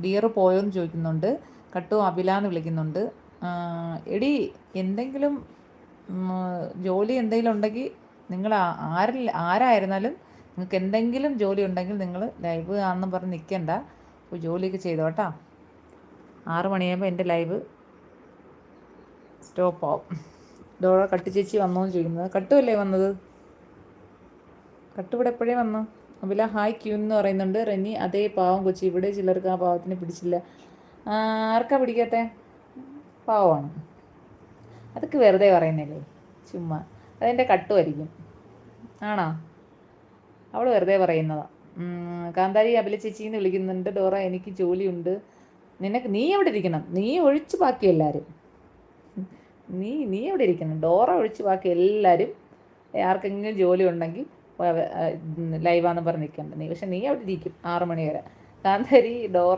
Dear പോയോന്ന് ചോദിക്കുന്നുണ്ട്. കട്ടു അഭിലാന്ന് വിളിക്കുന്നുണ്ട്. എടി എന്തെങ്കിലും ജോലി എന്തെങ്കിലും ഉണ്ടെങ്കിൽ നിങ്ങൾ ആരായിരുന്നാലും നിങ്ങൾക്ക് എന്തെങ്കിലും ജോലി ഉണ്ടെങ്കിൽ നിങ്ങൾ ലൈവ് ആണെന്ന് പറഞ്ഞ് നിൽക്കണ്ട, അപ്പോൾ ജോലിയൊക്കെ ചെയ്തോ കേട്ടോ. 6 മണിയാകുമ്പോൾ എൻ്റെ ലൈവ് സ്റ്റോപ്പ് ആവും. ഡോറ കട്ടു ചേച്ചി വന്നോന്ന് ചോദിക്കുന്നത്. കട്ടുമല്ലേ വന്നത്? കട്ടു ഇവിടെ എപ്പോഴേ വന്നു. അഭില ഹായ് ക്യൂ എന്ന് പറയുന്നുണ്ട്. റെനി അതേ പാവം കൊച്ചി, ഇവിടെ ചിലർക്ക് ആ പാവത്തിന് പിടിച്ചില്ല. ആർക്കാ പിടിക്കാത്ത? പാവമാണ്. അതൊക്കെ വെറുതെ പറയുന്നില്ലേ, ചുമ്മാ. അതെൻ്റെ കട്ടുമായിരിക്കും. ആണോ? അവൾ വെറുതെ പറയുന്നതാ. കാന്താരി അഭില ചേച്ചിന്ന് വിളിക്കുന്നുണ്ട്. ഡോറ എനിക്ക് ജോലിയുണ്ട്. നീ എവിടെ ഇരിക്കണം? നീ ഒഴിച്ച് ബാക്കി എല്ലാവരും നീ എവിടെ ഇരിക്കണം? ഡോറ ഒഴിച്ച് ബാക്കി എല്ലാവരും ആർക്കെങ്കിലും ജോലി ഉണ്ടെങ്കിൽ ലൈവാന്ന് പറഞ്ഞ് നിൽക്കണ്ട നീ. പക്ഷെ നീ അവിടെ ഇരിക്കും 6 മണി വരെ. കാന്താരി ഡോറ